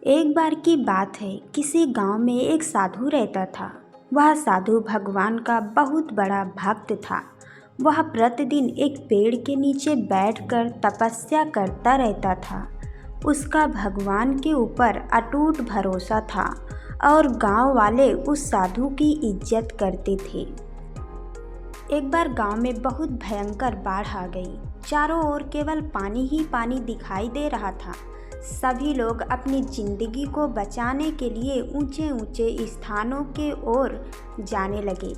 एक बार की बात है, किसी गांव में एक साधु रहता था। वह साधु भगवान का बहुत बड़ा भक्त था। वह प्रतिदिन एक पेड़ के नीचे बैठकर तपस्या करता रहता था। उसका भगवान के ऊपर अटूट भरोसा था और गांव वाले उस साधु की इज्जत करते थे। एक बार गांव में बहुत भयंकर बाढ़ आ गई। चारों ओर केवल पानी ही पानी दिखाई दे रहा था। सभी लोग अपनी जिंदगी को बचाने के लिए ऊंचे ऊंचे स्थानों के ओर जाने लगे।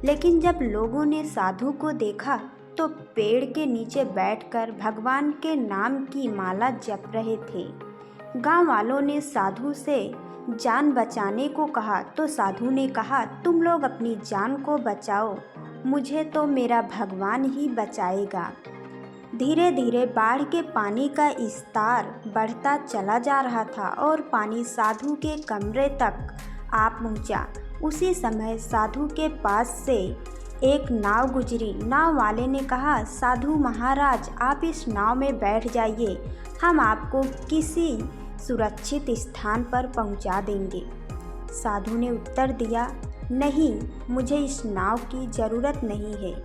लेकिन जब लोगों ने साधु को देखा तो पेड़ के नीचे बैठकर भगवान के नाम की माला जप रहे थे। गांव वालों ने साधु से जान बचाने को कहा तो साधु ने कहा, तुम लोग अपनी जान को बचाओ, मुझे तो मेरा भगवान ही बचाएगा। धीरे धीरे बाढ़ के पानी का स्तर बढ़ता चला जा रहा था और पानी साधु के कमरे तक आ पहुंचा। उसी समय साधु के पास से एक नाव गुजरी। नाव वाले ने कहा, साधु महाराज, आप इस नाव में बैठ जाइए, हम आपको किसी सुरक्षित स्थान पर पहुंचा देंगे। साधु ने उत्तर दिया, नहीं, मुझे इस नाव की ज़रूरत नहीं है,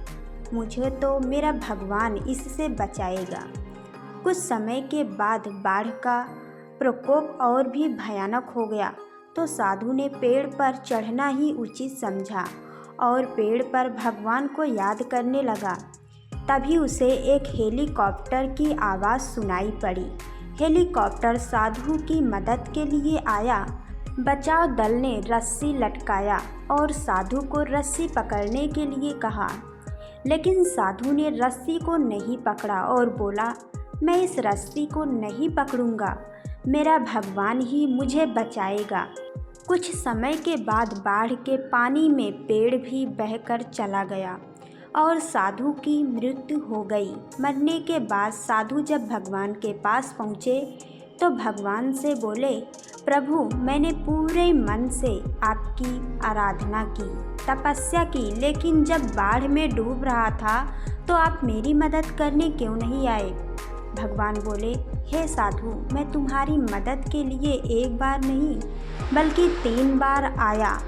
मुझे तो मेरा भगवान इससे बचाएगा। कुछ समय के बाद बाढ़ का प्रकोप और भी भयानक हो गया तो साधु ने पेड़ पर चढ़ना ही उचित समझा और पेड़ पर भगवान को याद करने लगा। तभी उसे एक हेलीकॉप्टर की आवाज़ सुनाई पड़ी। हेलीकॉप्टर साधु की मदद के लिए आया। बचाव दल ने रस्सी लटकाया और साधु को रस्सी पकड़ने के लिए कहा, लेकिन साधु ने रस्सी को नहीं पकड़ा और बोला, मैं इस रस्सी को नहीं पकड़ूंगा, मेरा भगवान ही मुझे बचाएगा। कुछ समय के बाद बाढ़ के पानी में पेड़ भी बहकर चला गया और साधु की मृत्यु हो गई। मरने के बाद साधु जब भगवान के पास पहुँचे तो भगवान से बोले, प्रभु, मैंने पूरे मन से आपकी आराधना की, तपस्या की, लेकिन जब बाढ़ में डूब रहा था तो आप मेरी मदद करने क्यों नहीं आए? भगवान बोले, हे साधु, मैं तुम्हारी मदद के लिए एक बार नहीं बल्कि 3 बार आया।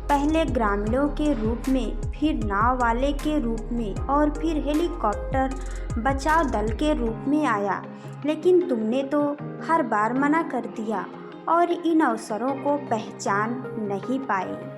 पहले ग्रामीणों के रूप में, फिर नाव वाले के रूप में और फिर हेलीकॉप्टर बचाव दल के रूप में आया, लेकिन तुमने तो हर बार मना कर दिया और इन अवसरों को पहचान नहीं पाए।